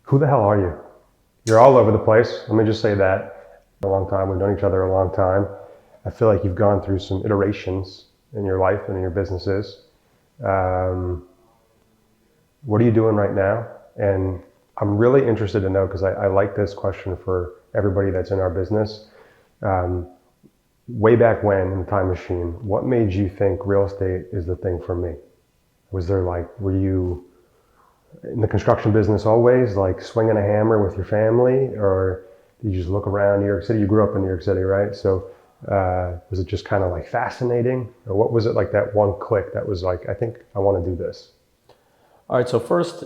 Who the hell are you? You're all over the place. Let me just say that. A long time. We've known each other a long time. I feel like you've gone through some iterations in your life and in your businesses. What are you doing right now? And I'm really interested to know, because I like this question for everybody that's in our business. Way back when in the time machine, what made you think real estate is the thing for me? Were you in the construction business always, like swinging a hammer with your family, or did you just look around New York City? You grew up in New York City, right? So was it just kind of like fascinating? Or what was it, like that one click that was like, I think I want to do this? All right, so first,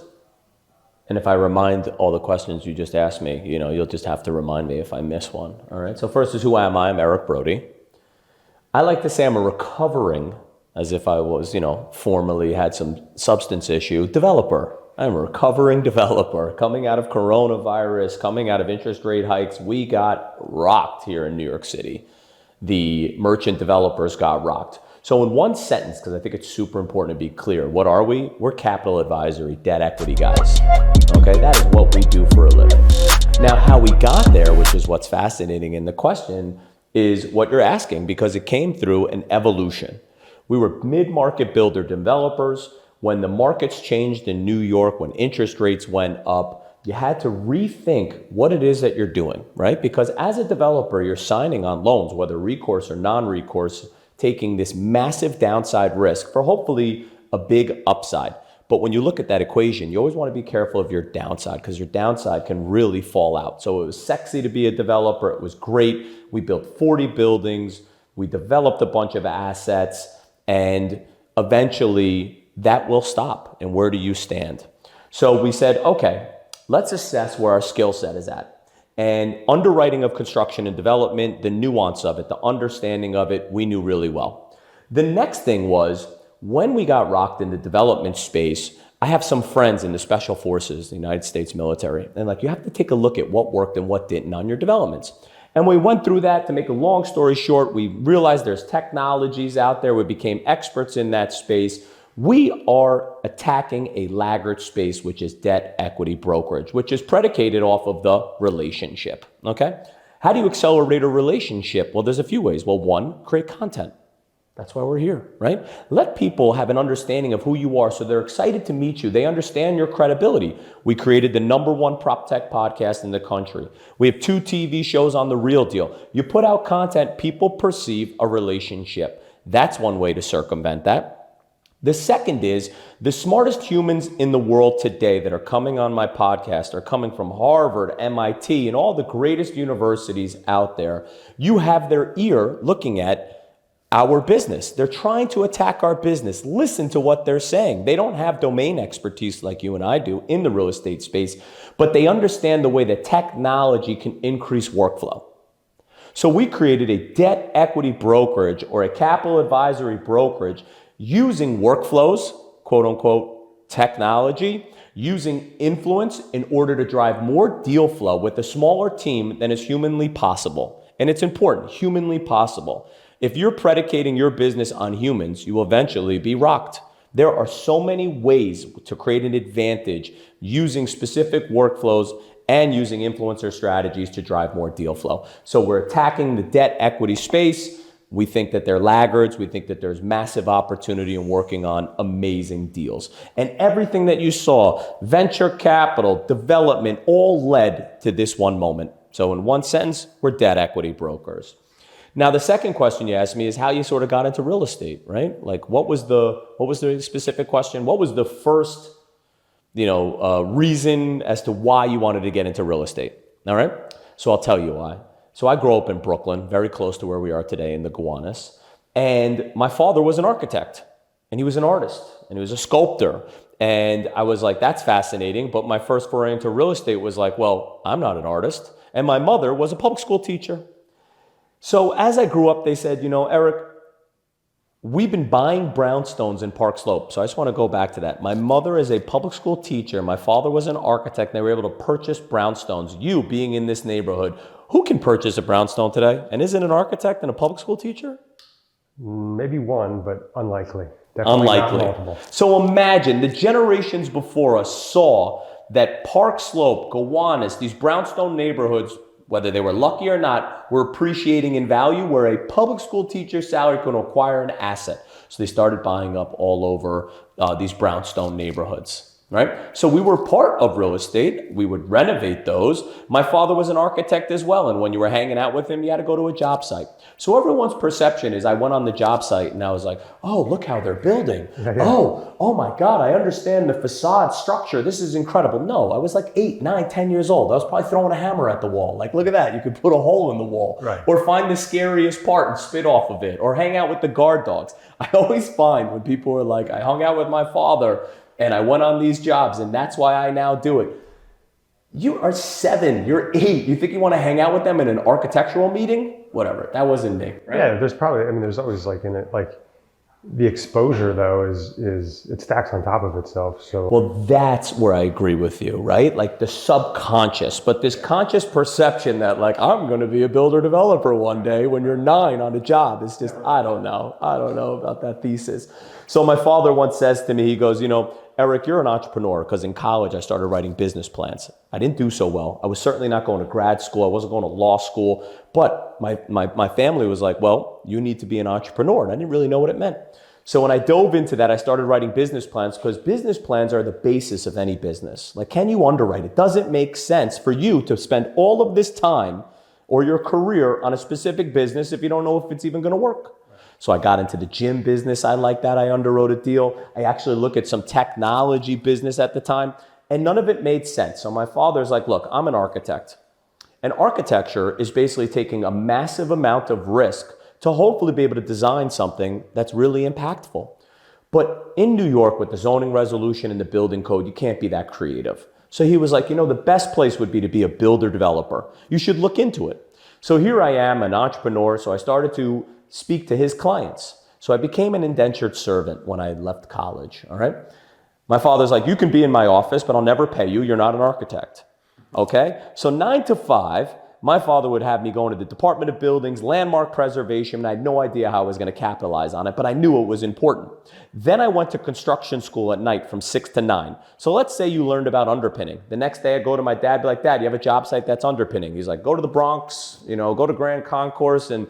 and if I remind all the questions you just asked me, you'll just have to remind me if I miss one. All right, so first is who am I? I'm Eric Brody. I like to say I'm a recovering, as if I was, formerly had some substance issue, developer. I'm a recovering developer coming out of coronavirus, coming out of interest rate hikes. We got rocked here in New York City. The merchant developers got rocked. So in one sentence, because I think it's super important to be clear, what are we? We're capital advisory, debt equity guys. Okay, that is what we do for a living. Now, how we got there, which is what's fascinating in the question, is what you're asking, because it came through an evolution. We were mid-market builder developers. When the markets changed in New York, when interest rates went up, you had to rethink what it is that you're doing, right? Because as a developer, you're signing on loans, whether recourse or non-recourse, taking this massive downside risk for hopefully a big upside. But when you look at that equation, you always want to be careful of your downside, because your downside can really fall out. So it was sexy to be a developer. It was great. We built 40 buildings. We developed a bunch of assets, and eventually that will stop. And where do you stand? So we said, okay, let's assess where our skill set is at. And underwriting of construction and development, the nuance of it, the understanding of it, we knew really well. The next thing was, when we got rocked in the development space, I have some friends in the special forces, the United States military, and you have to take a look at what worked and what didn't on your developments. And we went through that. To make a long story short, we realized there's technologies out there. We became experts in that space. We are attacking a laggard space, which is debt equity brokerage, which is predicated off of the relationship, okay? How do you accelerate a relationship? Well, there's a few ways. Well, one, create content. That's why we're here, right? Let people have an understanding of who you are so they're excited to meet you. They understand your credibility. We created the #1 prop tech podcast in the country. We have 2 TV shows on The Real Deal. You put out content, people perceive a relationship. That's one way to circumvent that. The second is, the smartest humans in the world today that are coming on my podcast are coming from Harvard, MIT, and all the greatest universities out there. You have their ear looking at our business. They're trying to attack our business. Listen to what they're saying. They don't have domain expertise like you and I do in the real estate space, but they understand the way that technology can increase workflow. So we created a debt equity brokerage, or a capital advisory brokerage, using workflows, quote unquote, technology, using influence in order to drive more deal flow with a smaller team than is humanly possible. And it's important, humanly possible. If you're predicating your business on humans, you will eventually be rocked. There are so many ways to create an advantage using specific workflows and using influencer strategies to drive more deal flow. So we're attacking the debt equity space. We think that they're laggards. We think that there's massive opportunity in working on amazing deals. And everything that you saw, venture capital, development, all led to this one moment. So in one sentence, we're debt equity brokers. Now, the second question you asked me is how you sort of got into real estate, right? Like, what was the specific question? What was the first, reason as to why you wanted to get into real estate? All right. So I'll tell you why. So I grew up in Brooklyn, very close to where we are today in the Gowanus. And my father was an architect, and he was an artist, and he was a sculptor. And I was like, that's fascinating. But my first foray into real estate was like, well, I'm not an artist. And my mother was a public school teacher. So as I grew up, they said, Eric, we've been buying brownstones in Park Slope. So I just want to go back to that. My mother is a public school teacher. My father was an architect, and they were able to purchase brownstones. You being in this neighborhood, who can purchase a brownstone today? And isn't an architect and a public school teacher? Maybe one, but unlikely. Definitely not Unlikely. multiple. So imagine the generations before us saw that Park Slope, Gowanus, these brownstone neighborhoods, whether they were lucky or not, were appreciating in value where a public school teacher's salary could acquire an asset. So they started buying up all over these brownstone neighborhoods. Right? So we were part of real estate. We would renovate those. My father was an architect as well. And when you were hanging out with him, you had to go to a job site. So everyone's perception is I went on the job site and I was like, oh, look how they're building. Yeah. Oh my God, I understand the facade structure. This is incredible. No, I was like 8, 9, 10 years old. I was probably throwing a hammer at the wall. Like, look at that. You could put a hole in the wall. Right. Or find the scariest part and spit off of it. Or hang out with the guard dogs. I always find when people are like, I hung out with my father and I went on these jobs, and that's why I now do it. You are 7, you're 8. You think you want to hang out with them in an architectural meeting? Whatever. That wasn't me. Right? Yeah, there's always like in it, like the exposure though is it stacks on top of itself. So well, that's where I agree with you, right? Like the subconscious, but this conscious perception that like I'm going to be a builder developer one day when you're 9 on a job is just I don't know about that thesis. So my father once says to me, he goes, Eric, you're an entrepreneur, because in college I started writing business plans. I didn't do so well. I was certainly not going to grad school. I wasn't going to law school. But my family was like, well, you need to be an entrepreneur. And I didn't really know what it meant. So when I dove into that, I started writing business plans because business plans are the basis of any business. Like, can you underwrite? It doesn't make sense for you to spend all of this time or your career on a specific business if you don't know if it's even going to work. So I got into the gym business. I like that. I underwrote a deal. I actually looked at some technology business at the time, and none of it made sense. So my father's like, look, I'm an architect. And architecture is basically taking a massive amount of risk to hopefully be able to design something that's really impactful. But in New York, with the zoning resolution and the building code, you can't be that creative. So he was like, the best place would be to be a builder developer. You should look into it. So here I am, an entrepreneur. So I started to speak to his clients. So I became an indentured servant when I left college, all right? My father's like, you can be in my office, but I'll never pay you. You're not an architect, okay? So 9 to 5, my father would have me go into the Department of Buildings, landmark preservation, and I had no idea how I was going to capitalize on it, but I knew it was important. Then I went to construction school at night from 6 to 9. So let's say you learned about underpinning. The next day I'd go to my dad, be like, Dad, you have a job site that's underpinning? He's like, go to the Bronx, go to Grand Concourse and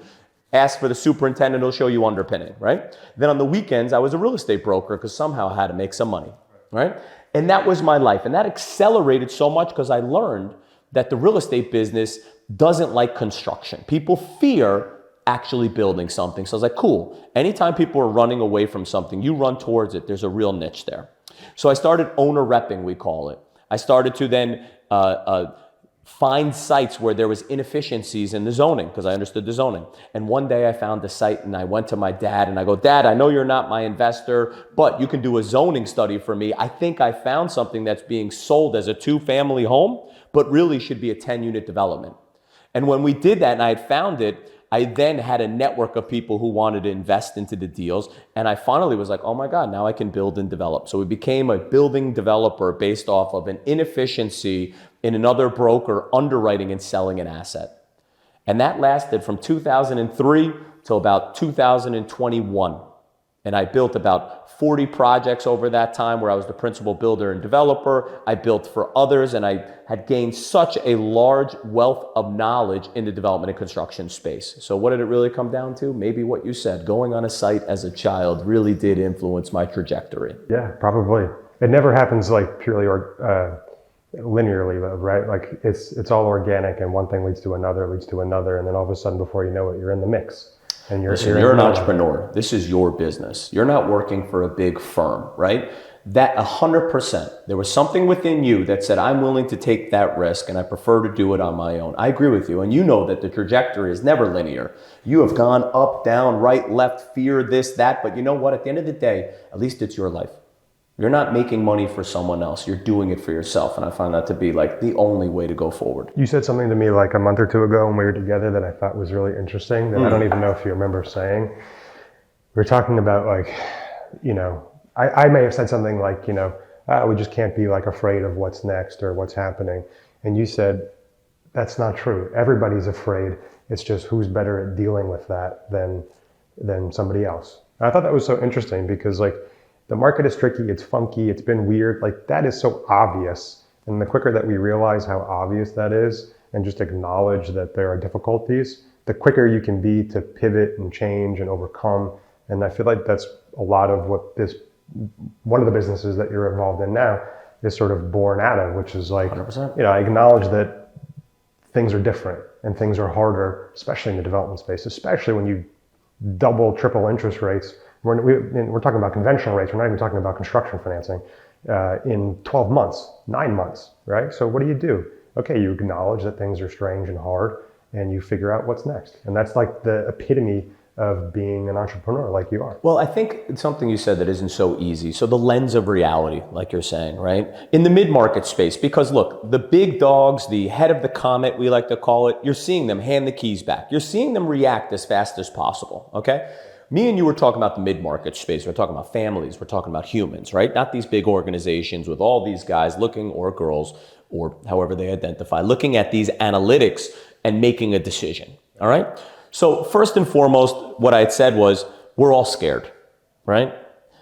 ask for the superintendent, he'll show you underpinning, right? Then on the weekends, I was a real estate broker because somehow I had to make some money, right? And that was my life. And that accelerated so much because I learned that the real estate business doesn't like construction. People fear actually building something. So I was like, cool. Anytime people are running away from something, you run towards it. There's a real niche there. So I started owner repping, we call it. I started to then find sites where there was inefficiencies in the zoning because I understood the zoning. And one day I found a site and I went to my dad and I go, Dad, I know you're not my investor, but you can do a zoning study for me. I think I found something that's being sold as a 2-family home, but really should be a 10-unit development. And when we did that and I had found it, I then had a network of people who wanted to invest into the deals. And I finally was like, oh my God, now I can build and develop. So we became a building developer based off of an inefficiency in another broker underwriting and selling an asset. And that lasted from 2003 till about 2021. And I built about 40 projects over that time where I was the principal builder and developer. I built for others, and I had gained such a large wealth of knowledge in the development and construction space. So what did it really come down to? Maybe what you said, going on a site as a child really did influence my trajectory. Yeah, probably. It never happens like purely linearly, right? Like it's all organic, and one thing leads to another, and then all of a sudden, before you know it, you're in the mix. And you're an entrepreneur. This is your business. You're not working for a big firm, right? That 100%. There was something within you that said, I'm willing to take that risk and I prefer to do it on my own. I agree with you. And you know that the trajectory is never linear. You have gone up, down, right, left, fear, this, that. But you know what? At the end of the day, at least it's your life. You're not making money for someone else. You're doing it for yourself. And I find that to be like the only way to go forward. You said something to me like a month or two ago when we were together that I thought was really interesting that I don't even know if you remember saying. We were talking about like, I may have said something like, we just can't be like afraid of what's next or what's happening. And you said, that's not true. Everybody's afraid. It's just who's better at dealing with that than somebody else. And I thought that was so interesting because like the market is tricky, it's funky, it's been weird. Like that is so obvious. And the quicker that we realize how obvious that is and just acknowledge that there are difficulties, the quicker you can be to pivot and change and overcome. And I feel like that's a lot of what this, one of the businesses that you're involved in now is sort of born out of, which is like, 100%. I acknowledge that things are different and things are harder, especially in the development space, especially when you double, triple interest rates. We're talking about conventional rates. We're not even talking about construction financing in 12 months, 9 months, right? So what do? Okay, you acknowledge that things are strange and hard and you figure out what's next. And that's like the epitome of being an entrepreneur like you are. Well, I think it's something you said that isn't so easy. So the lens of reality, like you're saying, right? In the mid-market space, because look, the big dogs, the head of the comet, we like to call it, you're seeing them hand the keys back. You're seeing them react as fast as possible, okay? Me and you were talking about the mid-market space. We're talking about families. We're talking about humans, right? Not these big organizations with all these guys looking, or girls, or however they identify, looking at these analytics and making a decision, all right? So first and foremost, what I had said was, we're all scared, right?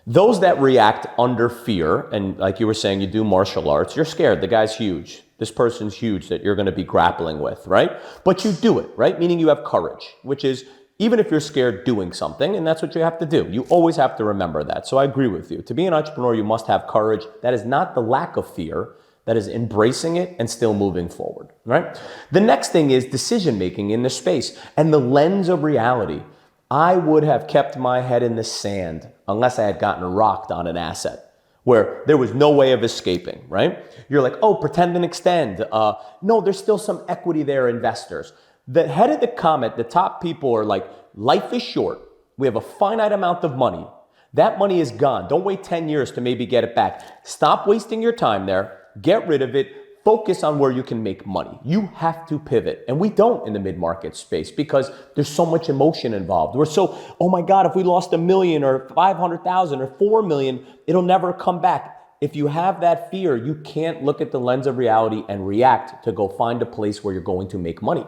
Those that react under fear, and like you were saying, you do martial arts, you're scared. The guy's huge. This person's huge that you're going to be grappling with, right? But you do it, right? Meaning you have courage, which is even if you're scared, doing something, and that's what you have to do. You always have to remember that. So I agree with you. To be an entrepreneur, you must have courage. That is not the lack of fear. That is embracing it and still moving forward, right? The next thing is decision making in the space and the lens of reality. I would have kept my head in the sand unless I had gotten rocked on an asset where there was no way of escaping, right? You're like, oh, pretend and extend. No, there's still some equity there, investors. The head of the comet, the top people are like, life is short. We have a finite amount of money. That money is gone. Don't wait 10 years to maybe get it back. Stop wasting your time there. Get rid of it. Focus on where you can make money. You have to pivot. And we don't in the mid-market space because there's so much emotion involved. We're so, oh my God, if we lost $1 million or 500,000 or 4 million, it'll never come back. If you have that fear, you can't look at the lens of reality and react to go find a place where you're going to make money.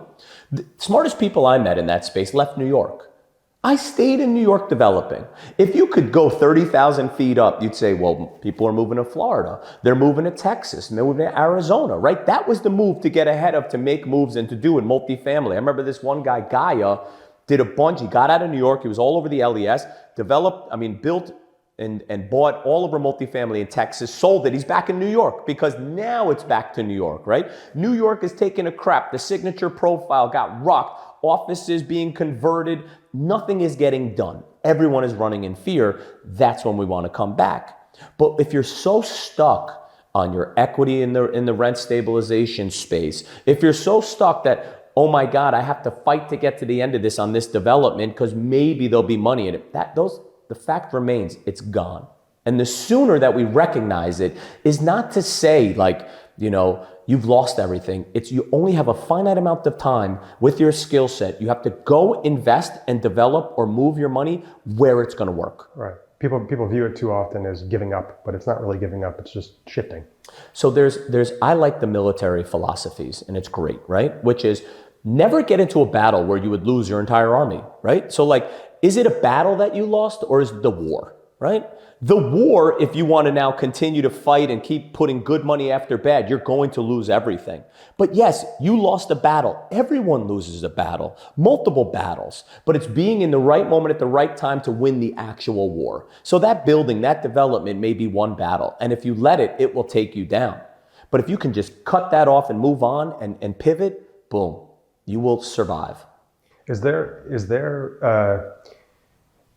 The smartest people I met in that space left New York. I stayed in New York developing. If you could go 30,000 feet up, you'd say, well, people are moving to Florida. They're moving to Texas and they're moving to Arizona, right? That was the move to get ahead of, to make moves and to do in multifamily. I remember this one guy, Gaia, did a bunch. He got out of New York. He was all over the LES, built and bought all over multifamily in Texas, sold it. He's back in New York because now it's back to New York, right? New York is taking a crap. The signature profile got rocked. Offices being converted. Nothing is getting done. Everyone is running in fear. That's when we want to come back. But if you're so stuck on your equity in the rent stabilization space, if you're so stuck that, oh my God, I have to fight to get to the end of this on this development because maybe there'll be money in it. The fact remains, it's gone. And the sooner that we recognize it is not to say like, you've lost everything. It's you only have a finite amount of time with your skill set. You have to go invest and develop or move your money where it's going to work. Right. People view it too often as giving up, but it's not really giving up. It's just shifting. So I like the military philosophies, and it's great, right? Which is never get into a battle where you would lose your entire army, right? So like, is it a battle that you lost or is it the war, right? The war, if you want to now continue to fight and keep putting good money after bad, you're going to lose everything. But yes, you lost a battle. Everyone loses a battle, multiple battles, but it's being in the right moment at the right time to win the actual war. So that building, that development may be one battle. And if you let it, it will take you down. But if you can just cut that off and move on and pivot, boom, you will survive. Is there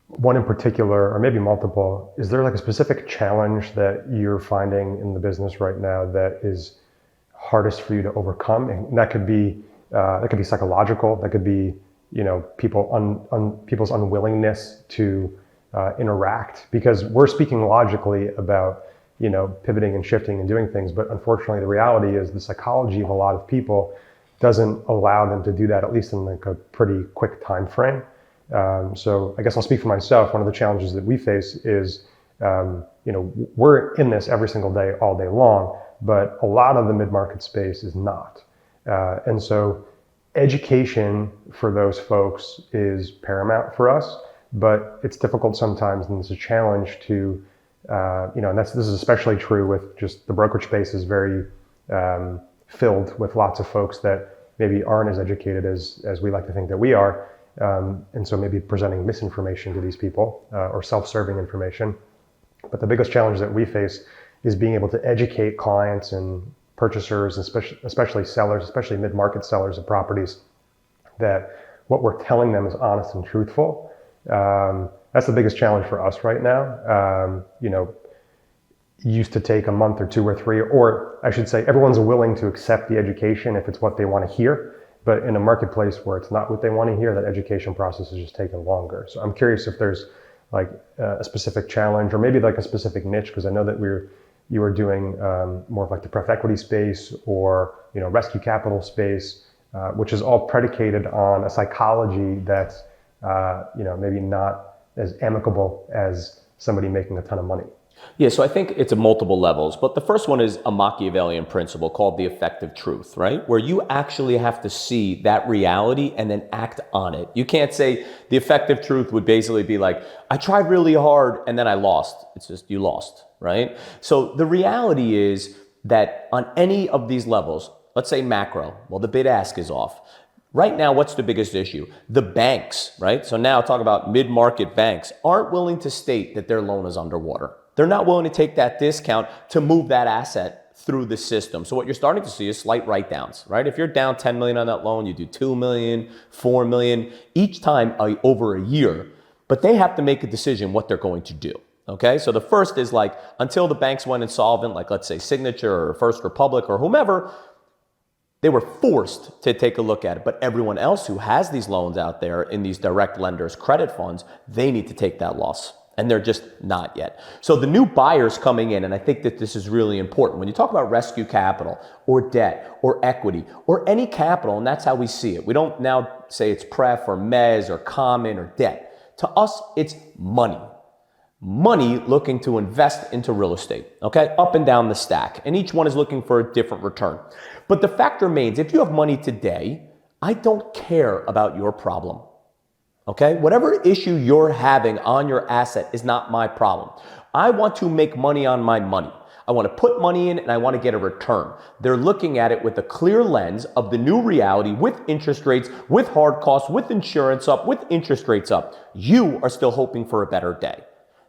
one in particular, or maybe multiple, is there like a specific challenge that you're finding in the business right now that is hardest for you to overcome? And that could be psychological. That could be people's unwillingness to interact, because we're speaking logically about pivoting and shifting and doing things, but unfortunately the reality is the psychology of a lot of people doesn't allow them to do that, at least in like a pretty quick time frame. So I guess I'll speak for myself. One of the challenges that we face is, we're in this every single day, all day long, but a lot of the mid-market space is not. And so education for those folks is paramount for us. but it's difficult sometimes, and it's a challenge to, and this is especially true with just the brokerage space is very filled with lots of folks that maybe aren't as educated as we like to think that we are, and so maybe presenting misinformation to these people or self-serving information. But the biggest challenge that we face is being able to educate clients and purchasers, especially sellers, especially mid-market sellers of properties, that what we're telling them is honest and truthful. That's the biggest challenge for us right now. Used to take a month or 2 or 3, or I should say everyone's willing to accept the education if it's what they want to hear. But in a marketplace where it's not what they want to hear, that education process is just taking longer. So I'm curious if there's like a specific challenge or maybe like a specific niche, because I know that you were doing more of like the pref equity space or rescue capital space, which is all predicated on a psychology that's maybe not as amicable as somebody making a ton of money. Yeah, so I think it's at multiple levels, but the first one is a Machiavellian principle called the effective truth, right? Where you actually have to see that reality and then act on it. You can't say the effective truth would basically be like, I tried really hard and then I lost. It's just you lost, right? So the reality is that on any of these levels, let's say macro, well, the bid ask is off. Right now, what's the biggest issue? The banks, right? So now talk about mid-market banks aren't willing to state that their loan is underwater. They're not willing to take that discount to move that asset through the system. So what you're starting to see is slight write-downs, right? If you're down 10 million on that loan, you do 2 million, 4 million each time over a year, but they have to make a decision what they're going to do. Okay, so the first is like until the banks went insolvent, like let's say Signature or First Republic or whomever, they were forced to take a look at it. But everyone else who has these loans out there in these direct lenders, credit funds, they need to take that loss. And they're just not yet. So the new buyers coming in, and I think that this is really important. When you talk about rescue capital or debt or equity or any capital, and that's how we see it. We don't now say it's pref or mezz or common or debt. To us, it's money. Money looking to invest into real estate, okay? Up and down the stack. And each one is looking for a different return. But the fact remains, if you have money today, I don't care about your problem. Okay, whatever issue you're having on your asset is not my problem. I want to make money on my money. I want to put money in and I want to get a return. They're looking at it with a clear lens of the new reality with interest rates, with hard costs, with insurance up, with interest rates up. You are still hoping for a better day.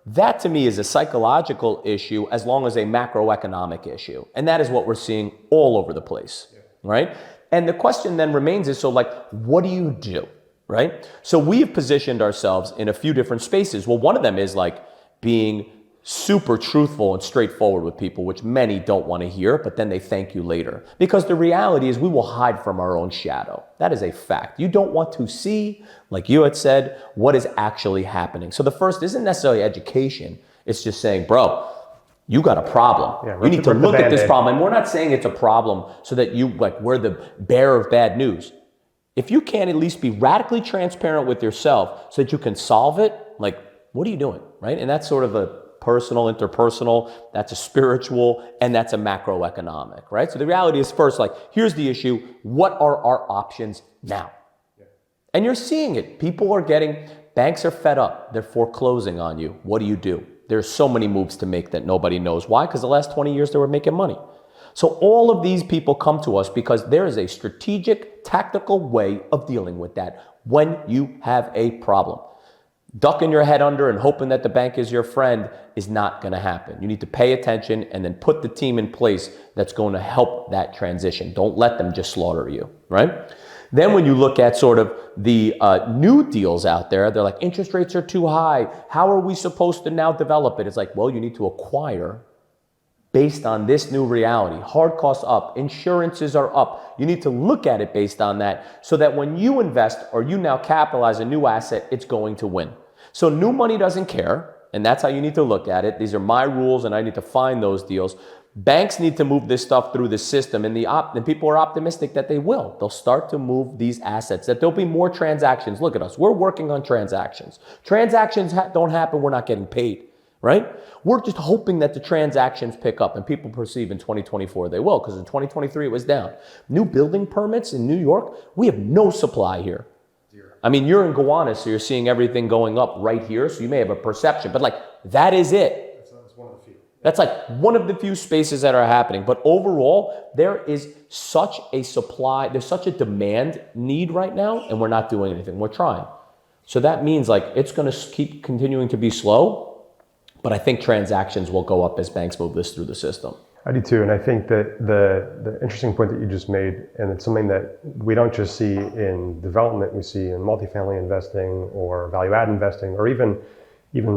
That to me is a psychological issue as long as a macroeconomic issue. And that is what we're seeing all over the place, right? And the question then remains is, so like, what do you do? Right? So we have positioned ourselves in a few different spaces. Well, one of them is like being super truthful and straightforward with people, which many don't want to hear, but then they thank you later. Because the reality is we will hide from our own shadow. That is a fact. You don't want to see, like you had said, what is actually happening. So the first isn't necessarily education. It's just saying, bro, you got a problem. Yeah, you need to look at this problem. And we're not saying it's a problem so that we're the bearer of bad news. If you can't at least be radically transparent with yourself so that you can solve it, like, what are you doing, right? And that's sort of a personal, interpersonal, that's a spiritual, and that's a macroeconomic, right? So the reality is first, like, here's the issue. What are our options now? Yeah. And you're seeing it. Banks are fed up. They're foreclosing on you. What do? There's so many moves to make that nobody knows. Why? Because the last 20 years they were making money. So all of these people come to us because there is a strategic, tactical way of dealing with that when you have a problem. Ducking your head under and hoping that the bank is your friend is not going to happen. You need to pay attention and then put the team in place that's going to help that transition. Don't let them just slaughter you, right? Then when you look at sort of the new deals out there, they're like, interest rates are too high. How are we supposed to now develop it? It's like, well, you need to acquire based on this new reality. Hard costs up, insurances are up. You need to look at it based on that so that when you invest or you now capitalize a new asset, it's going to win. So new money doesn't care, and that's how you need to look at it. These are my rules, and I need to find those deals. Banks need to move this stuff through the system, and people are optimistic that they will. They'll start to move these assets, that there'll be more transactions. Look at us. We're working on transactions. Transactions don't happen. We're not getting paid. Right? We're just hoping that the transactions pick up and people perceive in 2024 they will, because in 2023 it was down. New building permits in New York, we have no supply here. Zero. I mean, you're in Gowanus, so you're seeing everything going up right here, so you may have a perception, but like, that is it. That's one of the few. That's like one of the few spaces that are happening. But overall, there is such a supply, there's such a demand need right now, and we're not doing anything. We're trying. So that means like it's going to keep continuing to be slow, but I think transactions will go up as banks move this through the system. I do too, and I think that the interesting point that you just made, and it's something that we don't just see in development, we see in multifamily investing or value add investing, or even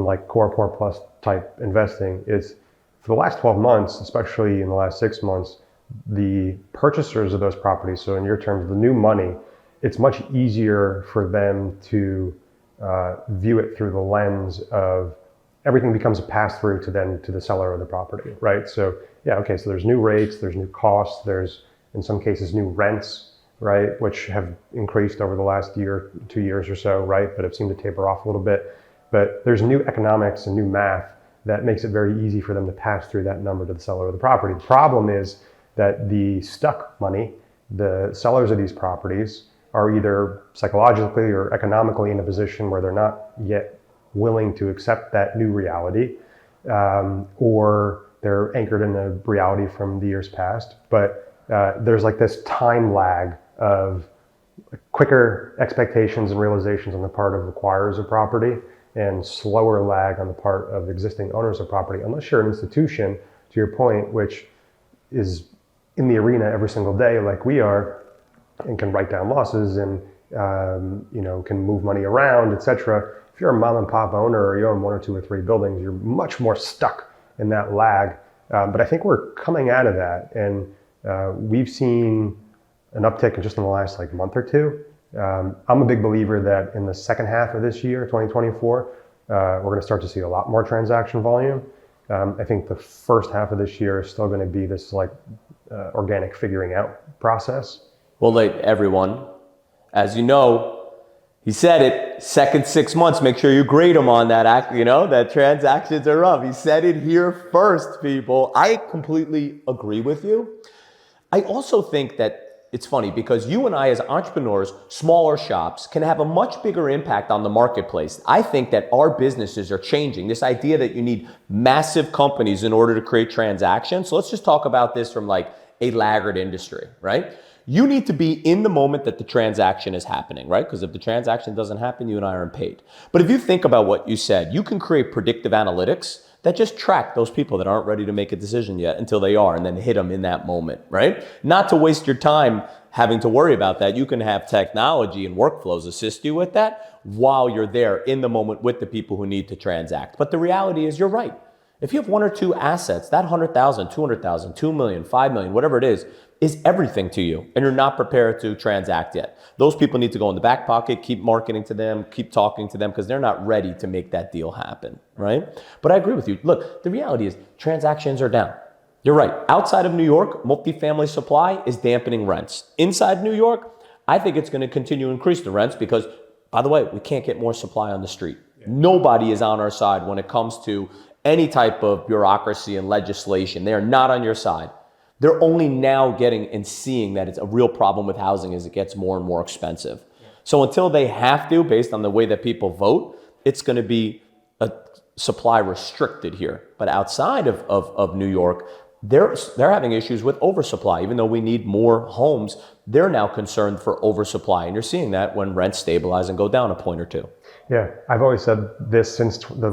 like core plus type investing, is for the last 12 months, especially in the last 6 months, the purchasers of those properties, so in your terms, the new money, it's much easier for them to view it through the lens of everything becomes a pass-through to the seller of the property, right? So yeah, okay, so there's new rates, there's new costs, there's in some cases new rents, right, which have increased over the last year, 2 years or so, right, but have seemed to taper off a little bit. But there's new economics and new math that makes it very easy for them to pass through that number to the seller of the property. The problem is that the stuck money, the sellers of these properties, are either psychologically or economically in a position where they're not yet willing to accept that new reality, or they're anchored in a reality from the years past. But there's like this time lag of quicker expectations and realizations on the part of acquirers of property and slower lag on the part of existing owners of property, unless you're an institution, to your point, which is in the arena every single day like we are, and can write down losses and can move money around, etc. If you're a mom and pop owner or you own 1 or 2 or 3 buildings, you're much more stuck in that lag. But I think we're coming out of that, and we've seen an uptick just in the last month or two. I'm a big believer that in the second half of this year, 2024, we're going to start to see a lot more transaction volume. I think the first half of this year is still going to be this organic figuring out process. Well, everyone, as you know, he said it, second 6 months, make sure you grade him on that, that transactions are up. He said it here first, people. I completely agree with you. I also think that it's funny because you and I as entrepreneurs, smaller shops, can have a much bigger impact on the marketplace. I think that our businesses are changing. This idea that you need massive companies in order to create transactions. So let's just talk about this from a laggard industry, right? You need to be in the moment that the transaction is happening, right? Because if the transaction doesn't happen, you and I aren't paid. But if you think about what you said, you can create predictive analytics that just track those people that aren't ready to make a decision yet until they are, and then hit them in that moment, right? Not to waste your time having to worry about that. You can have technology and workflows assist you with that while you're there in the moment with the people who need to transact. But the reality is, you're right. If you have 1 or 2 assets, that 100,000, 200,000, 2 million, 5 million, whatever it is everything to you, and you're not prepared to transact yet. Those people need to go in the back pocket, keep marketing to them, keep talking to them, because they're not ready to make that deal happen, right? But I agree with you. Look, the reality is transactions are down. You're right. Outside of New York, multifamily supply is dampening rents. Inside New York, I think it's going to continue to increase the rents because, by the way, we can't get more supply on the street. Yeah. Nobody is on our side when it comes to any type of bureaucracy and legislation. They are not on your side. They're only now getting and seeing that it's a real problem with housing as it gets more and more expensive. Yeah. So until they have to, based on the way that people vote, it's going to be a supply restricted here. But outside of New York, they're having issues with oversupply. Even though we need more homes, they're now concerned for oversupply. And you're seeing that when rents stabilize and go down a point or two. Yeah, I've always said this since the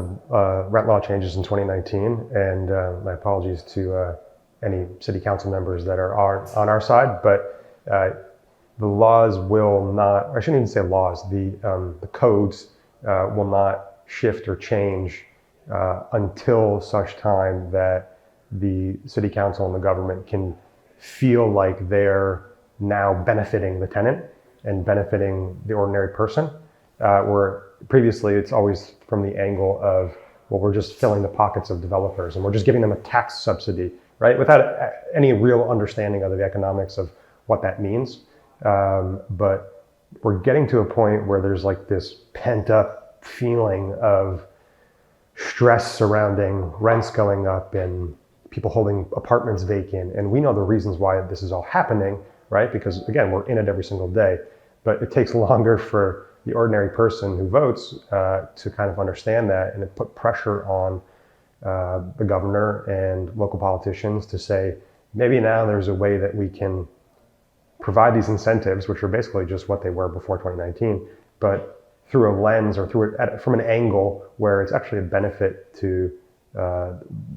rent law changes in 2019. And my apologies to any city council members that are on our side, but the laws will not, or I shouldn't even say laws, the codes will not shift or change until such time that the city council and the government can feel like they're now benefiting the tenant and benefiting the ordinary person, where previously it's always from the angle of, well, we're just filling the pockets of developers and we're just giving them a tax subsidy, right? Without any real understanding of the economics of what that means. But we're getting to a point where there's this pent up feeling of stress surrounding rents going up and people holding apartments vacant. And we know the reasons why this is all happening, right? Because again, we're in it every single day, but it takes longer for the ordinary person who votes to kind of understand that, and it put pressure on the governor and local politicians to say, maybe now there's a way that we can provide these incentives, which are basically just what they were before 2019, but through a lens or from an angle where it's actually a benefit to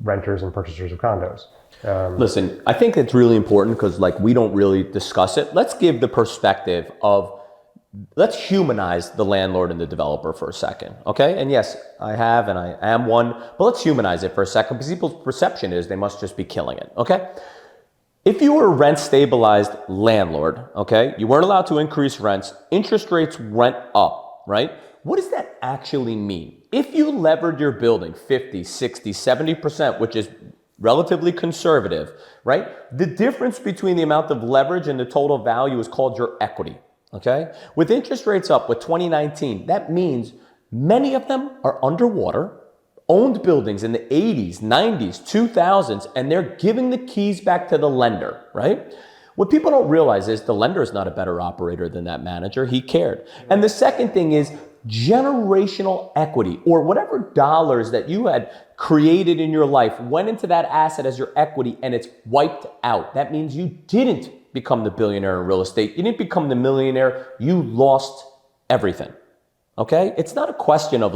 renters and purchasers of condos. Listen, I think it's really important because we don't really discuss it. Let's give the perspective of, let's humanize the landlord and the developer for a second, okay? And yes, I have and I am one, but let's humanize it for a second because people's perception is they must just be killing it, okay? If you were a rent stabilized landlord, okay, you weren't allowed to increase rents, interest rates went up, right? What does that actually mean? If you levered your building 50, 60, 70%, which is relatively conservative, right? The difference between the amount of leverage and the total value is called your equity, okay? With interest rates up with 2019, that means many of them are underwater, owned buildings in the 80s, 90s, 2000s, and they're giving the keys back to the lender, right? What people don't realize is the lender is not a better operator than that manager. He cared. And the second thing is generational equity, or whatever dollars that you had created in your life went into that asset as your equity and it's wiped out. That means you didn't become the billionaire in real estate. You didn't become the millionaire. You lost everything, okay? It's not a question of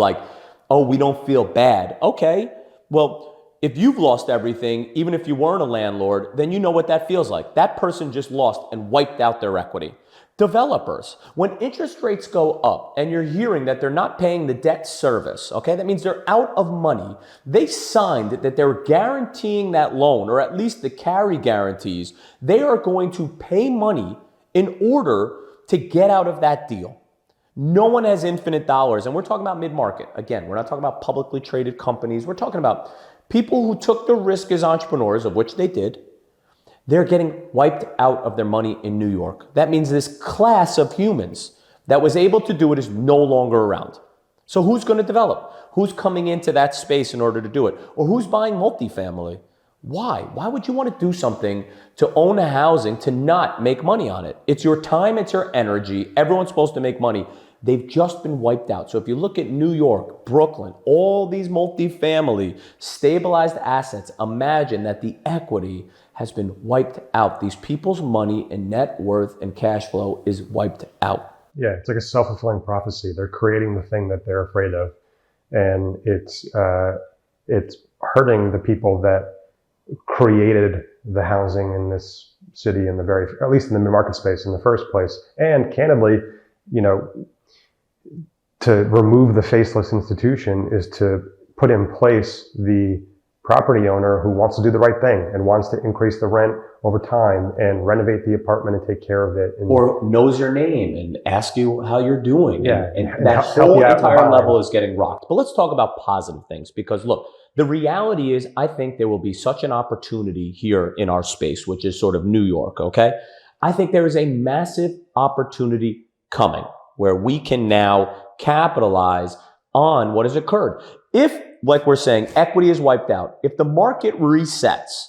oh, we don't feel bad. Okay, well, if you've lost everything, even if you weren't a landlord, then you know what that feels like. That person just lost and wiped out their equity. Developers, when interest rates go up and you're hearing that they're not paying the debt service, okay, that means they're out of money. They signed that they're guaranteeing that loan, or at least the carry guarantees. They are going to pay money in order to get out of that deal. No one has infinite dollars. And we're talking about mid-market. Again, we're not talking about publicly traded companies. We're talking about people who took the risk as entrepreneurs, of which they did. They're getting wiped out of their money in New York. That means this class of humans that was able to do it is no longer around. So who's going to develop? Who's coming into that space in order to do it? Or who's buying multifamily? Why? Why would you want to do something to own a housing to not make money on it? It's your time, it's your energy. Everyone's supposed to make money. They've just been wiped out. So if you look at New York, Brooklyn, all these multifamily stabilized assets, imagine that the equity has been wiped out. These people's money and net worth and cash flow is wiped out. Yeah, it's like a self-fulfilling prophecy. They're creating the thing that they're afraid of, and it's hurting the people that created the housing in this city in at least in the mid-market space in the first place. And candidly, to remove the faceless institution is to put in place the property owner who wants to do the right thing and wants to increase the rent over time and renovate the apartment and take care of it. Or knows your name and asks you how you're doing. Yeah, and that whole entire level is getting rocked. But let's talk about positive things, because look, the reality is I think there will be such an opportunity here in our space, which is sort of New York, okay? I think there is a massive opportunity coming where we can now capitalize on what has occurred. If, like we're saying, equity is wiped out, if the market resets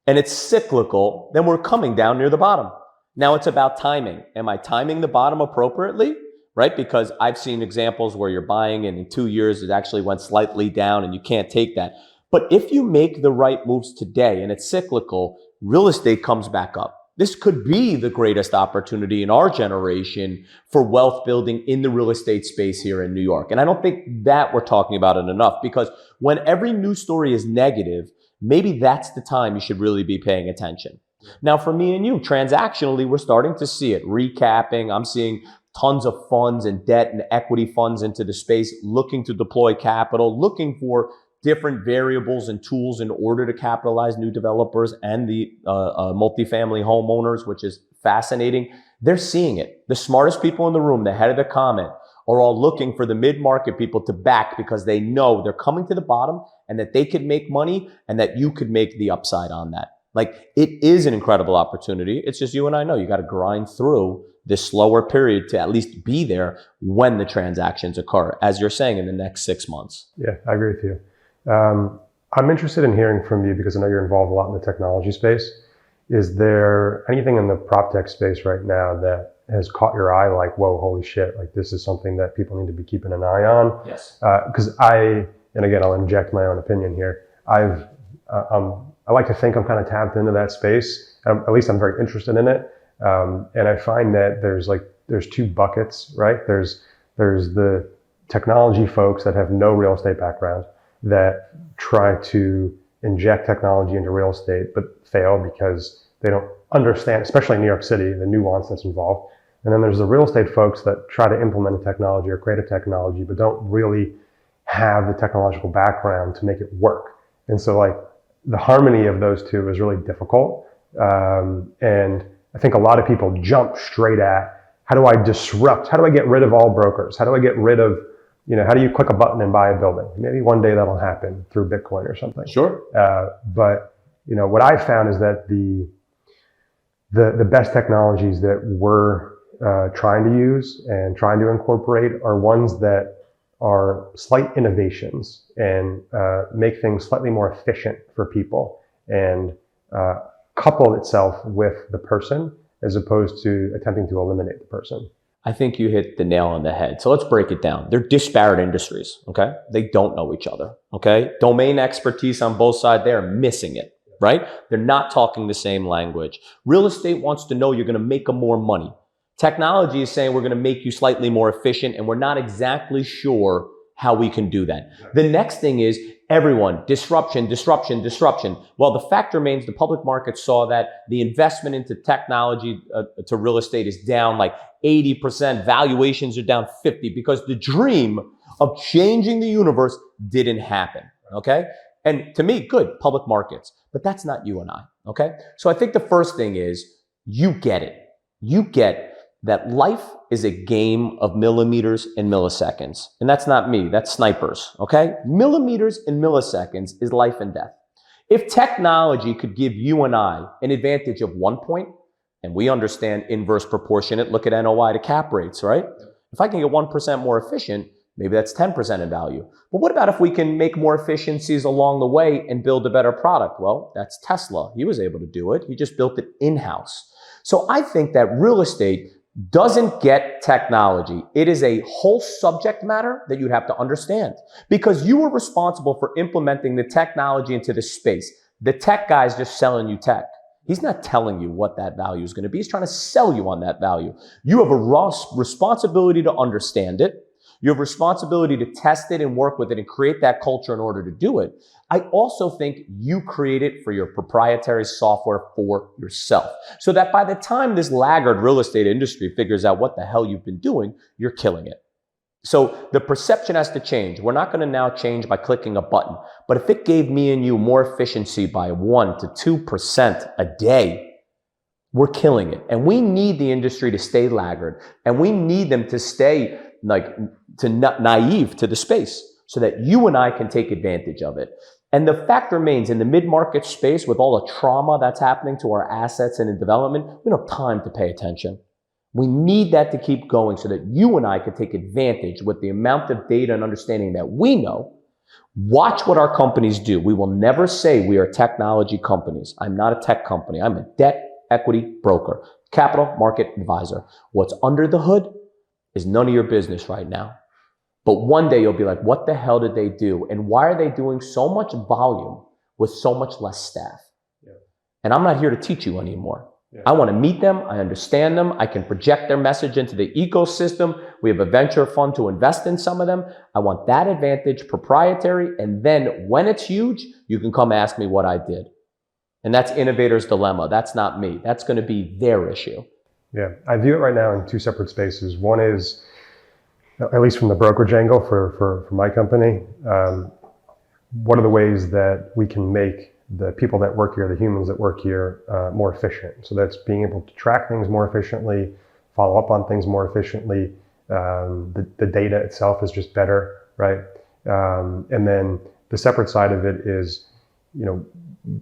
and it's cyclical, then we're coming down near the bottom. Now it's about timing. Am I timing the bottom appropriately? Right? Because I've seen examples where you're buying and in 2 years it actually went slightly down and you can't take that. But if you make the right moves today and it's cyclical, real estate comes back up. This could be the greatest opportunity in our generation for wealth building in the real estate space here in New York. And I don't think that we're talking about it enough, because when every news story is negative, maybe that's the time you should really be paying attention. Now, for me and you, transactionally, we're starting to see it. Recapping, I'm seeing tons of funds and debt and equity funds into the space, looking to deploy capital, looking for different variables and tools in order to capitalize new developers and the multifamily homeowners, which is fascinating. They're seeing it. The smartest people in the room, the head of the comment, are all looking for the mid-market people to back, because they know they're coming to the bottom and that they could make money and that you could make the upside on that. It is an incredible opportunity. It's just you and I know you got to grind through this slower period to at least be there when the transactions occur, as you're saying, in the next 6 months. Yeah, I agree with you. I'm interested in hearing from you, because I know you're involved a lot in the technology space. Is there anything in the prop tech space right now that has caught your eye, like, whoa, holy shit, like this is something that people need to be keeping an eye on? Yes. Because and again, I'll inject my own opinion here. I like to think I'm kind of tapped into that space. At least I'm very interested in it. And I find that there's two buckets, right? There's the technology folks that have no real estate background that try to inject technology into real estate, but fail because they don't understand, especially in New York City, the nuance that's involved. And then there's the real estate folks that try to implement a technology or create a technology, but don't really have the technological background to make it work. And so like the harmony of those two is really difficult. And I think a lot of people jump straight at, how do I disrupt? How do I get rid of all brokers? How do I get rid of, how do you click a button and buy a building? Maybe one day that'll happen through Bitcoin or something. Sure. But what I found is that the best technologies that we're trying to use and trying to incorporate are ones that are slight innovations and make things slightly more efficient for people and couple itself with the person as opposed to attempting to eliminate the person. I think you hit the nail on the head. So let's break it down. They're disparate industries, okay? They don't know each other, okay? Domain expertise on both sides, they're missing it, right? They're not talking the same language. Real estate wants to know you're going to make them more money. Technology is saying we're going to make you slightly more efficient, and we're not exactly sure how we can do that. The next thing is everyone, disruption. Well, the fact remains the public market saw that the investment into technology to real estate is down like 80%. Valuations are down 50% because the dream of changing the universe didn't happen, okay? And to me, good, public markets. But that's not you and I, okay? So I think the first thing is you get it. You get that life is a game of millimeters and milliseconds. And that's not me, that's snipers, okay? Millimeters and milliseconds is life and death. If technology could give you and I an advantage of 1 point, and we understand inverse proportionate, look at NOI to cap rates, right? If I can get 1% more efficient, maybe that's 10% in value. But what about if we can make more efficiencies along the way and build a better product? Well, that's Tesla. He was able to do it. He just built it in-house. So I think that real estate doesn't get technology. It is a whole subject matter that you'd have to understand because you are responsible for implementing the technology into the space. The tech guy's just selling you tech. He's not telling you what that value is going to be. He's trying to sell you on that value. You have a responsibility to understand it. You have responsibility to test it and work with it and create that culture in order to do it. I also think you create it for your proprietary software for yourself so that by the time this laggard real estate industry figures out what the hell you've been doing, you're killing it. So the perception has to change. We're not going to now change by clicking a button, but if it gave me and you more efficiency by 1 to 2% a day, we're killing it. And we need the industry to stay laggard and we need them to stay naive to the space so that you and I can take advantage of it. And the fact remains in the mid-market space with all the trauma that's happening to our assets and in development, we don't have time to pay attention. We need that to keep going so that you and I can take advantage with the amount of data and understanding that we know. Watch what our companies do. We will never say we are technology companies. I'm not a tech company. I'm a debt equity broker, capital market advisor. What's under the hood is none of your business right now. But one day you'll be like, what the hell did they do? And why are they doing so much volume with so much less staff? Yeah. And I'm not here to teach you anymore. Yeah. I want to meet them. I understand them. I can project their message into the ecosystem. We have a venture fund to invest in some of them. I want that advantage, proprietary. And then when it's huge, you can come ask me what I did. And that's innovator's dilemma. That's not me. That's going to be their issue. Yeah, I view it right now in two separate spaces. One is, at least from the brokerage angle for my company, what are the ways that we can make the people that work here, the humans that work here, more efficient? So that's being able to track things more efficiently, follow up on things more efficiently. The data itself is just better, right? And then the separate side of it is,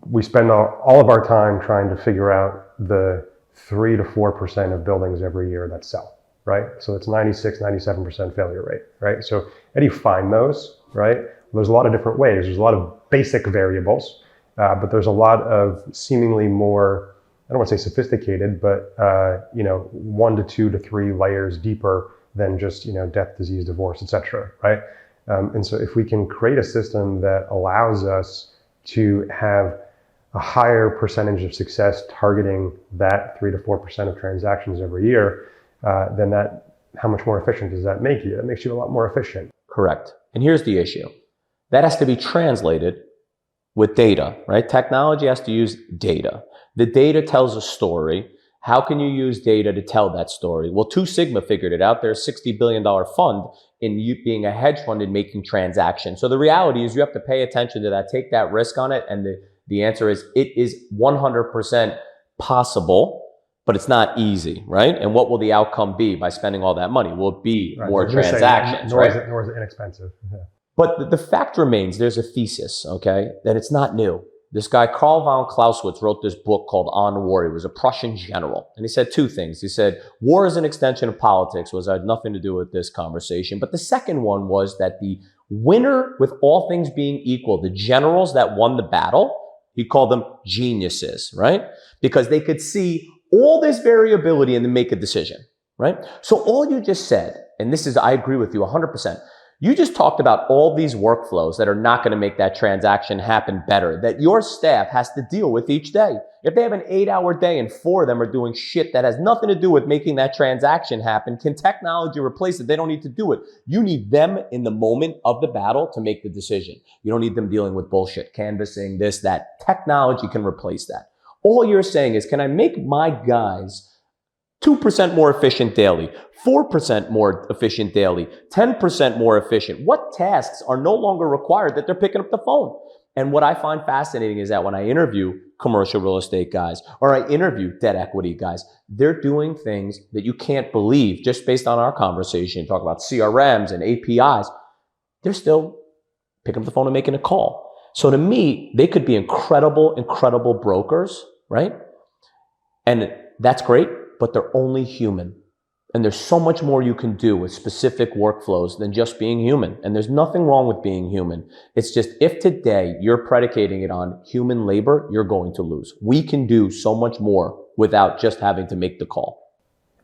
we spend all of our time trying to figure out the 3 to 4% of buildings every year that sell, right? So it's 96, 97% failure rate, right? So how do you find those, right? Well, there's a lot of different ways. There's a lot of basic variables, but there's a lot of seemingly more don't want to say sophisticated, but, 1 to 2 to 3 layers deeper than just, death, disease, divorce, etc. Right? And so if we can create a system that allows us to have a higher percentage of success targeting that 3 to 4% of transactions every year, then how much more efficient does that make you? That makes you a lot more efficient. Correct. And here's the issue. That has to be translated with data, right? Technology has to use data. The data tells a story. How can you use data to tell that story? Well, Two Sigma figured it out. They're a $60 billion fund in you being a hedge fund and making transactions. So the reality is you have to pay attention to that, take that risk on it. And the answer is it is 100% possible, but it's not easy, right? And what will the outcome be by spending all that money? Will it be more transactions, nor right? Nor is it inexpensive. Yeah. But the fact remains, there's a thesis, okay, that it's not new. This guy, Karl von Clausewitz, wrote this book called On War. He was a Prussian general. And he said two things. He said, war is an extension of politics, which had nothing to do with this conversation. But the second one was that the winner, with all things being equal, the generals that won the battle, he called them geniuses, right? Because they could see all this variability and then make a decision, right? So all you just said, and this is, I agree with you 100%, you just talked about all these workflows that are not going to make that transaction happen better, that your staff has to deal with each day. If they have an 8-hour day and 4 of them are doing shit that has nothing to do with making that transaction happen, can technology replace it? They don't need to do it. You need them in the moment of the battle to make the decision. You don't need them dealing with bullshit, canvassing, this, that. Technology can replace that. All you're saying is, can I make my guys 2% more efficient daily, 4% more efficient daily, 10% more efficient? What tasks are no longer required that they're picking up the phone? And what I find fascinating is that when I interview commercial real estate guys or I interview debt equity guys, they're doing things that you can't believe just based on our conversation, talk about CRMs and APIs. They're still picking up the phone and making a call. So to me, they could be incredible, incredible brokers, right? And that's great, but they're only human. And there's so much more you can do with specific workflows than just being human. And there's nothing wrong with being human. It's just if today you're predicating it on human labor, you're going to lose. We can do so much more without just having to make the call.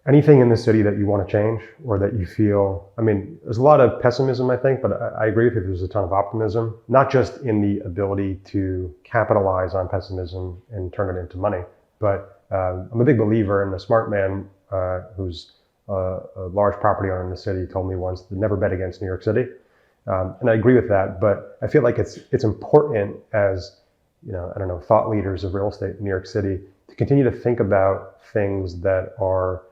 Anything in the city that you want to change or that you feel, there's a lot of pessimism, I think, but I agree with you, there's a ton of optimism, not just in the ability to capitalize on pessimism and turn it into money, but I'm a big believer in a smart man who's a large property owner in the city told me once to never bet against New York City. And I agree with that, but I feel like it's important as, thought leaders of real estate in New York City to continue to think about things that are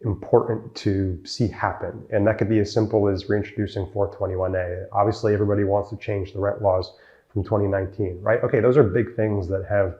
important to see happen. And that could be as simple as reintroducing 421A. Obviously, everybody wants to change the rent laws from 2019, right? Okay, those are big things that have,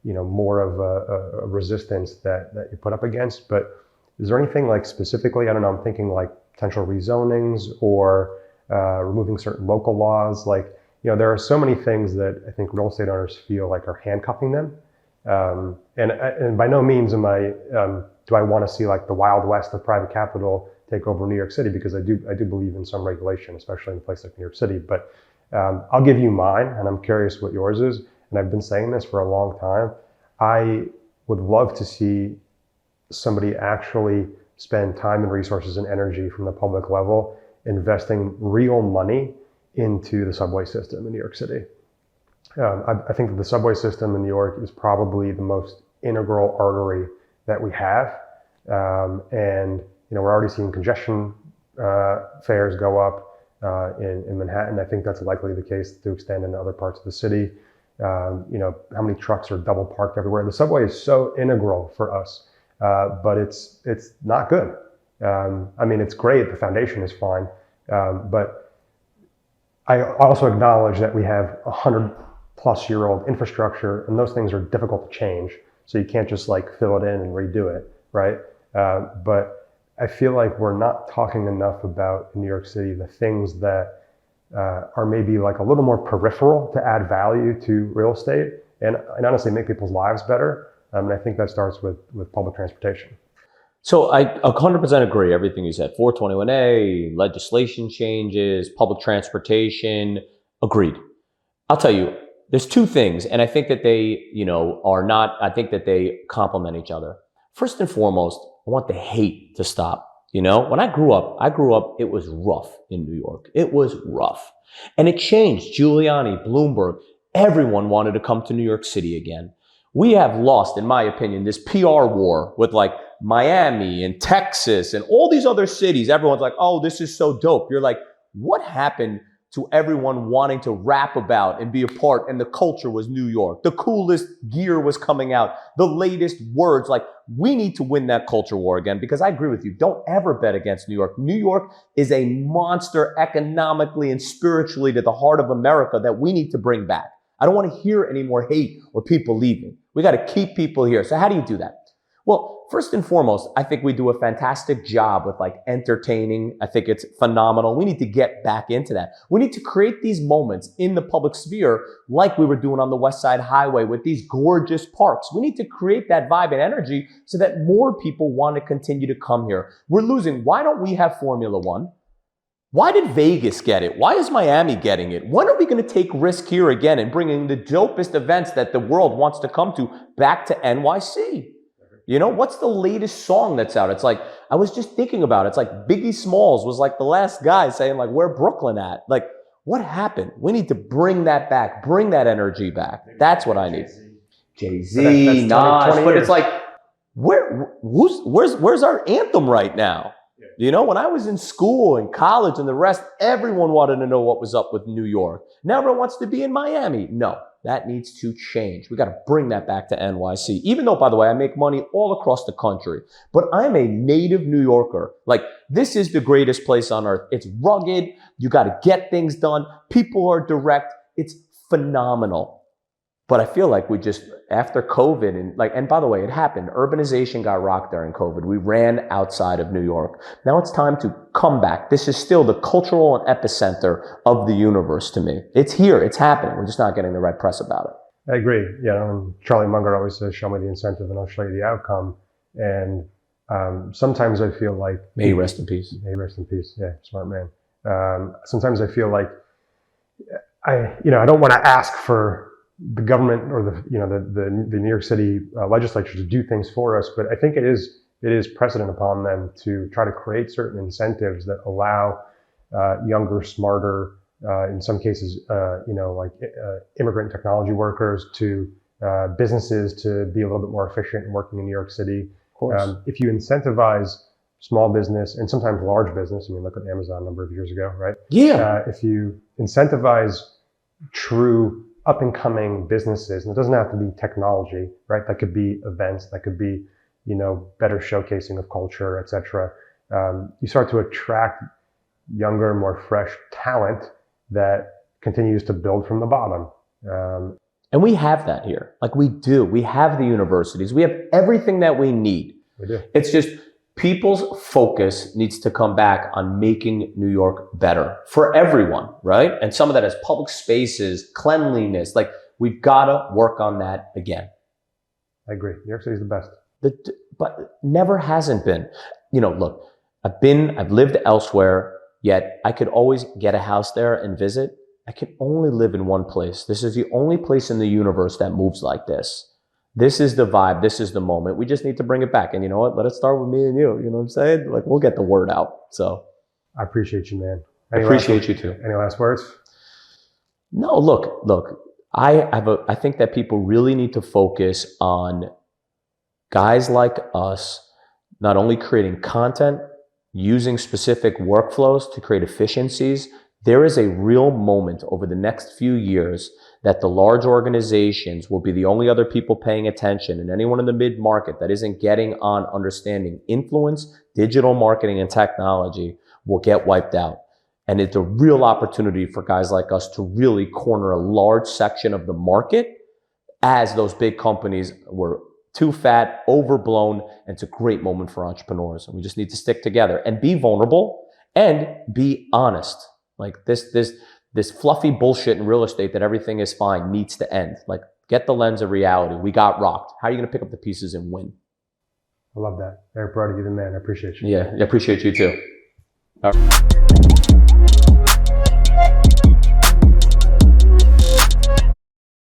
more of a resistance that you put up against. But is there anything like specifically, I don't know, I'm thinking like potential rezonings or removing certain local laws. Like, there are so many things that I think real estate owners feel like are handcuffing them. And by no means do I want to see like the Wild West of private capital take over New York City, because I do believe in some regulation, especially in a place like New York City. But I'll give you mine, and I'm curious what yours is. And I've been saying this for a long time. I would love to see somebody actually spend time and resources and energy from the public level investing real money into the subway system in New York City. I think that the subway system in New York is probably the most integral artery that we have. And we're already seeing congestion fares go up in Manhattan. I think that's likely the case to extend into other parts of the city. How many trucks are double parked everywhere? The subway is so integral for us, but it's not good. It's great. The foundation is fine. But I also acknowledge that we have 100-plus-year-old infrastructure, and those things are difficult to change. So you can't just like fill it in and redo it, right? But I feel like we're not talking enough about in New York City the things that are maybe like a little more peripheral to add value to real estate and honestly make people's lives better. And I think that starts with public transportation. So I 100% agree everything you said. 421A, legislation changes, public transportation, agreed. I'll tell you, There's two things, and I think that they, are not, I think that they complement each other. First and foremost, I want the hate to stop. When I grew up, it was rough in New York. It was rough. And it changed. Giuliani, Bloomberg, everyone wanted to come to New York City again. We have lost, in my opinion, this PR war with like Miami and Texas and all these other cities. Everyone's like, oh, this is so dope. You're like, what happened to everyone wanting to rap about and be a part? And the culture was New York. The coolest gear was coming out. The latest words. Like, we need to win that culture war again, because I agree with you. Don't ever bet against New York. New York is a monster economically and spiritually to the heart of America that we need to bring back. I don't want to hear any more hate or people leaving. We got to keep people here. So how do you do that? Well, first and foremost, I think we do a fantastic job with like entertaining. I think it's phenomenal. We need to get back into that. We need to create these moments in the public sphere like we were doing on the West Side Highway with these gorgeous parks. We need to create that vibe and energy so that more people want to continue to come here. We're losing. Why don't we have Formula One? Why did Vegas get it? Why is Miami getting it? When are we going to take risk here again and bringing the dopest events that the world wants to come to back to NYC? What's the latest song that's out? It's like, I was just thinking about it. It's like Biggie Smalls was like the last guy saying like, where Brooklyn at? Like, what happened? We need to bring that back, bring that energy back. That's what I need. Jay-Z, Nas, but it's like, where's our anthem right now? When I was in school and college and the rest, everyone wanted to know what was up with New York. Now everyone wants to be in Miami. No, that needs to change. We got to bring that back to NYC. Even though, by the way, I make money all across the country, but I'm a native New Yorker. Like, this is the greatest place on earth. It's rugged. You got to get things done. People are direct. It's phenomenal. But I feel like we just, after COVID, and by the way, it happened. Urbanization got rocked during COVID. We ran outside of New York. Now it's time to come back. This is still the cultural and epicenter of the universe to me. It's here. It's happening. We're just not getting the right press about it. I agree. And Charlie Munger always says, show me the incentive and I'll show you the outcome. And sometimes I feel like... May he rest in peace. May he rest in peace. Yeah, smart man. Sometimes I feel like I don't want to ask for the government or the New York City legislature to do things for us, but I think it is precedent upon them to try to create certain incentives that allow younger, smarter, in some cases, immigrant technology workers to businesses to be a little bit more efficient in working in New York City. Of course. If you incentivize small business and sometimes large business, I mean, look at Amazon a number of years ago, right? Yeah. If you incentivize true up-and-coming businesses, and it doesn't have to be technology, right? That could be events, that could be, better showcasing of culture, etc. You start to attract younger, more fresh talent that continues to build from the bottom. And we have that here. Like, we do. We have the universities. We have everything that we need. We do. It's just people's focus needs to come back on making New York better for everyone, right? And some of that is public spaces, cleanliness. Like, we've got to work on that again. I agree. New York City is the best. But never hasn't been. Look, I've lived elsewhere, yet I could always get a house there and visit. I can only live in one place. This is the only place in the universe that moves like this. This is the vibe. This is the moment. We just need to bring it back. And you know what? Let it start with me and you. You know what I'm saying? Like, we'll get the word out. So I appreciate you, man. I appreciate you too. Any last words? No, look, I think that people really need to focus on guys like us, not only creating content, using specific workflows to create efficiencies. There is a real moment over the next few years that the large organizations will be the only other people paying attention, and anyone in the mid-market that isn't getting on understanding influence, digital marketing, and technology will get wiped out. And it's a real opportunity for guys like us to really corner a large section of the market, as those big companies were too fat, overblown, and it's a great moment for entrepreneurs. And we just need to stick together and be vulnerable and be honest. Like, this fluffy bullshit in real estate that everything is fine needs to end. Like, get the lens of reality. We got rocked. How are you going to pick up the pieces and win? I love that. Eric Brody, you're the man. I appreciate you. Yeah, I appreciate you too. All right.